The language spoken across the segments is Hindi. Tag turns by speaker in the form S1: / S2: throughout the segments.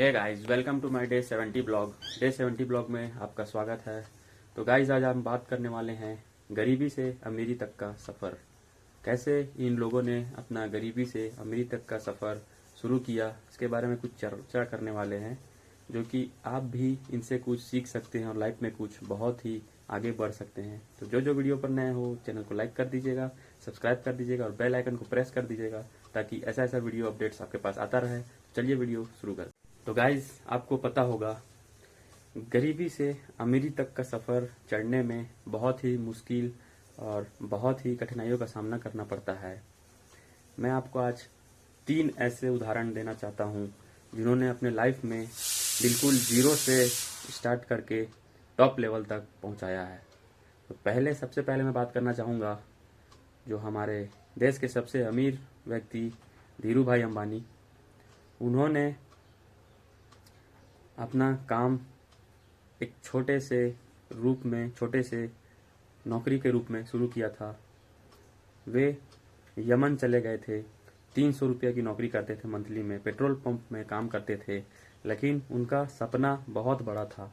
S1: Hey guys, welcome to my day 70 blog. Day 70 blog में आपका स्वागत है। तो गाइस, आज हम बात करने वाले हैं गरीबी से अमीरी तक का सफ़र। कैसे इन लोगों ने अपना गरीबी से अमीरी तक का सफ़र शुरू किया, इसके बारे में कुछ चर्चा करने वाले हैं, जो कि आप भी इनसे कुछ सीख सकते हैं और लाइफ में कुछ बहुत ही आगे बढ़ सकते हैं। तो जो वीडियो पर नए हो, चैनल को लाइक कर दीजिएगा, सब्सक्राइब कर दीजिएगा और बेल आइकन को प्रेस कर दीजिएगा, ताकि ऐसा वीडियो अपडेट्स आपके पास आता रहे। चलिए वीडियो शुरू कर। तो गाइस, आपको पता होगा, गरीबी से अमीरी तक का सफ़र चढ़ने में बहुत ही मुश्किल और बहुत ही कठिनाइयों का सामना करना पड़ता है। मैं आपको आज 3 ऐसे उदाहरण देना चाहता हूं, जिन्होंने अपने लाइफ में बिल्कुल जीरो से स्टार्ट करके टॉप लेवल तक पहुंचाया है। तो सबसे पहले मैं बात करना चाहूँगा जो हमारे देश के सबसे अमीर व्यक्ति धीरू भाई अंबानी। उन्होंने अपना काम एक छोटे से नौकरी के रूप में शुरू किया था। वे यमन चले गए थे, 300 रुपये की नौकरी करते थे मंथली में, पेट्रोल पंप में काम करते थे। लेकिन उनका सपना बहुत बड़ा था।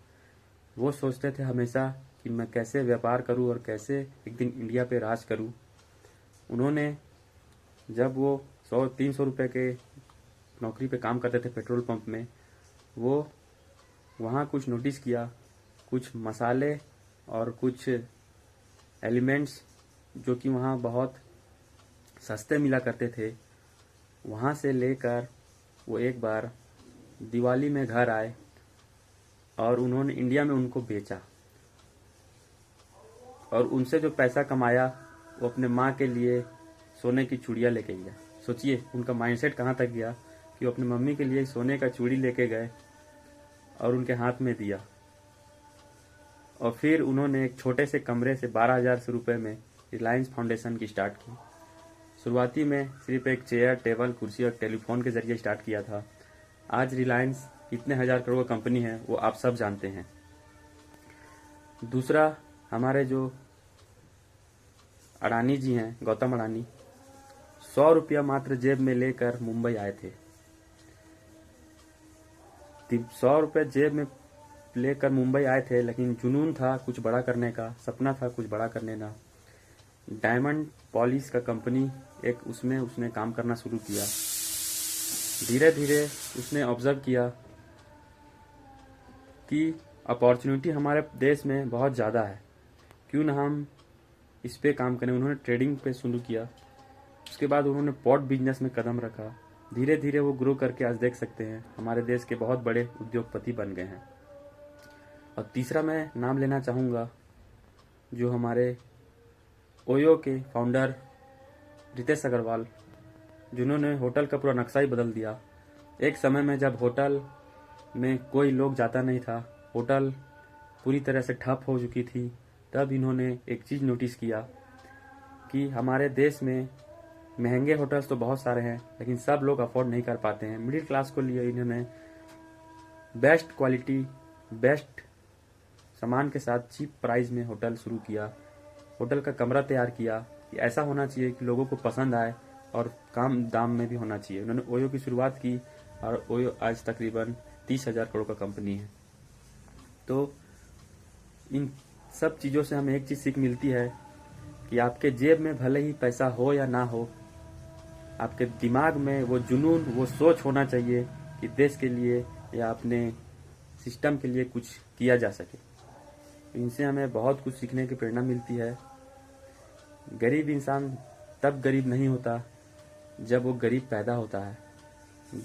S1: वो सोचते थे हमेशा कि मैं कैसे व्यापार करूं और कैसे एक दिन इंडिया पे राज करूं। उन्होंने जब वो 300 रुपये के नौकरी पे काम करते थे पेट्रोल पंप में, वो वहाँ कुछ नोटिस किया, कुछ मसाले और कुछ एलिमेंट्स जो कि वहाँ बहुत सस्ते मिला करते थे, वहाँ से लेकर वो एक बार दिवाली में घर आए और उन्होंने इंडिया में उनको बेचा और उनसे जो पैसा कमाया वो अपने माँ के लिए सोने की चूड़ियाँ लेके गया। सोचिए उनका माइंडसेट कहाँ तक गया कि वो अपनी मम्मी के लिए सोने का चूड़ी लेके गए और उनके हाथ में दिया। और फिर उन्होंने एक छोटे से कमरे से 12,000 रुपये में रिलायंस फाउंडेशन की स्टार्ट की। शुरुआती में सिर्फ एक चेयर, टेबल, कुर्सी और टेलीफोन के जरिए स्टार्ट किया था। आज रिलायंस इतने 1000 करोड़ का कंपनी है, वो आप सब जानते हैं। दूसरा, हमारे जो अडानी जी हैं, गौतम अडानी, 100 रुपया मात्र जेब में लेकर मुंबई आए थे। 100 रुपये जेब में लेकर मुंबई आए थे, लेकिन जुनून था कुछ बड़ा करने का, सपना था कुछ बड़ा करने का। डायमंड पॉलिश का कंपनी एक उसमें उसने काम करना शुरू किया। धीरे धीरे उसने ऑब्जर्व किया कि अपॉर्चुनिटी हमारे देश में बहुत ज़्यादा है, क्यों ना हम इस पे काम करें। उन्होंने ट्रेडिंग पे शुरू किया। उसके बाद उन्होंने पॉट बिजनेस में कदम रखा। धीरे धीरे वो ग्रो करके आज देख सकते हैं हमारे देश के बहुत बड़े उद्योगपति बन गए हैं। और तीसरा मैं नाम लेना चाहूँगा जो हमारे ओयो के फाउंडर रितेश अग्रवाल, जिन्होंने होटल का पूरा नक्शा ही बदल दिया। एक समय में जब होटल में कोई लोग जाता नहीं था, होटल पूरी तरह से ठप हो चुकी थी, तब इन्होंने एक चीज़ नोटिस किया कि हमारे देश में महंगे होटल्स तो बहुत सारे हैं, लेकिन सब लोग अफोर्ड नहीं कर पाते हैं। मिडिल क्लास को लिए इन्होंने बेस्ट क्वालिटी, बेस्ट सामान के साथ चीप प्राइस में होटल शुरू किया। होटल का कमरा तैयार किया कि ऐसा होना चाहिए कि लोगों को पसंद आए और कम दाम में भी होना चाहिए। उन्होंने ओयो की शुरुआत की और ओयो आज तकरीबन 30,000 करोड़ का कंपनी है। तो इन सब चीज़ों से हमें एक चीज़ सीख मिलती है कि आपके जेब में भले ही पैसा हो या ना हो, आपके दिमाग में वो जुनून, वो सोच होना चाहिए कि देश के लिए या अपने सिस्टम के लिए कुछ किया जा सके। इनसे हमें बहुत कुछ सीखने की प्रेरणा मिलती है। गरीब इंसान तब गरीब नहीं होता जब वो गरीब पैदा होता है।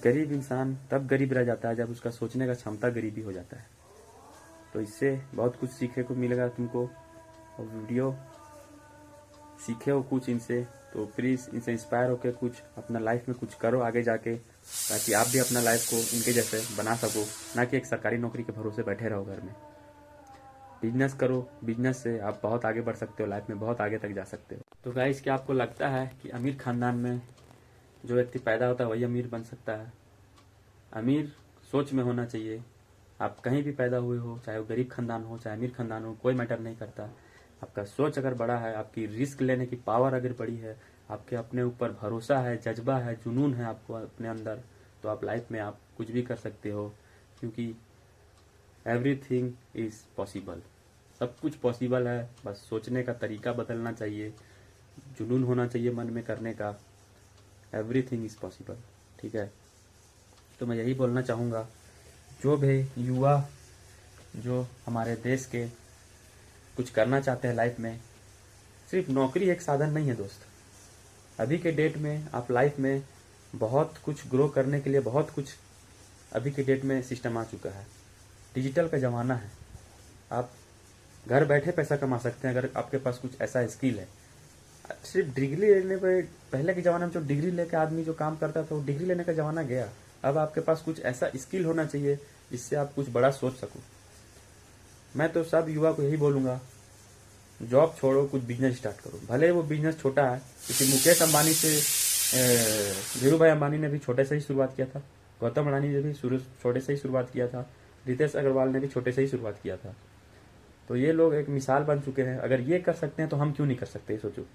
S1: गरीब इंसान तब गरीब रह जाता है जब उसका सोचने का क्षमता गरीबी हो जाता है। तो इससे बहुत कुछ सीखने को मिलेगा तुमको। और वीडियो सीखे हो कुछ इनसे, तो प्लीज़ इनसे इंस्पायर होकर कुछ अपना लाइफ में कुछ करो आगे जाके, ताकि आप भी अपना लाइफ को इनके जैसे बना सको, ना कि एक सरकारी नौकरी के भरोसे बैठे रहो घर में। बिजनेस करो, बिजनेस से आप बहुत आगे बढ़ सकते हो, लाइफ में बहुत आगे तक जा सकते हो। तो गाइस, क्या आपको लगता है कि अमीर खानदान में जो व्यक्ति पैदा होता है वही अमीर बन सकता है? अमीर सोच में होना चाहिए। आप कहीं भी पैदा हुए हो, चाहे वो गरीब खानदान हो चाहे अमीर खानदान हो, कोई मैटर नहीं करता। आपका सोच अगर बड़ा है, आपकी रिस्क लेने की पावर अगर बड़ी है, आपके अपने ऊपर भरोसा है, जज्बा है, जुनून है आपको अपने अंदर, तो आप लाइफ में आप कुछ भी कर सकते हो। क्योंकि एवरीथिंग इज़ पॉसिबल, सब कुछ पॉसिबल है, बस सोचने का तरीका बदलना चाहिए, जुनून होना चाहिए मन में करने का। एवरीथिंग इज़ पॉसिबल, ठीक है। तो मैं यही बोलना चाहूँगा, जो भी युवा जो हमारे देश के कुछ करना चाहते हैं लाइफ में, सिर्फ नौकरी एक साधन नहीं है दोस्त। अभी के डेट में आप लाइफ में बहुत कुछ ग्रो करने के लिए बहुत कुछ अभी के डेट में सिस्टम आ चुका है। डिजिटल का ज़माना है, आप घर बैठे पैसा कमा सकते हैं अगर आपके पास कुछ ऐसा स्किल है। सिर्फ डिग्री लेने पे, पहले के ज़माने में जो डिग्री लेके आदमी जो काम करता था वो डिग्री लेने का ज़माना गया। अब आपके पास कुछ ऐसा स्किल होना चाहिए जिससे आप कुछ बड़ा सोच सको। मैं तो सब युवा को यही बोलूँगा, जॉब छोड़ो, कुछ बिजनेस स्टार्ट करो, भले वो बिजनेस छोटा है। क्योंकि मुकेश अंबानी से धीरू भाई अंबानी ने भी छोटे से ही शुरुआत किया था, गौतम अडानी ने भी छोटे से ही शुरुआत किया था, रितेश अग्रवाल ने भी छोटे से ही शुरुआत किया था। तो ये लोग एक मिसाल बन चुके हैं। अगर ये कर सकते हैं तो हम क्यों नहीं कर सकते? सोचो,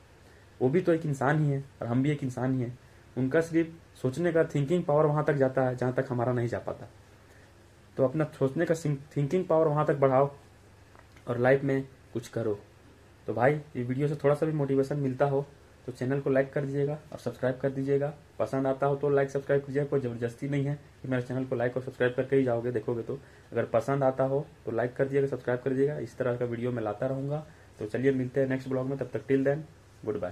S1: वो भी तो एक इंसान ही है और हम भी एक इंसान ही हैं। उनका सिर्फ सोचने का थिंकिंग पावर वहाँ तक जाता है जहाँ तक हमारा नहीं जा पाता। तो अपना सोचने का थिंकिंग पावर वहाँ तक बढ़ाओ और लाइफ में कुछ करो। तो भाई, ये वीडियो से थोड़ा सा भी मोटिवेशन मिलता हो तो चैनल को लाइक कर दीजिएगा और सब्सक्राइब कर दीजिएगा। पसंद आता हो तो लाइक सब्सक्राइब कीजिएगा, कोई ज़बरदस्ती नहीं है कि मेरे चैनल को लाइक और सब्सक्राइब करके ही जाओगे, देखोगे तो। अगर पसंद आता हो तो लाइक कर दीजिएगा, सब्सक्राइब कर दीजिएगा। इस तरह का वीडियो मैं लाता रहूँगा। तो चलिए मिलते हैं नेक्स्ट ब्लॉग में, तब तक टिल देन गुड बाय।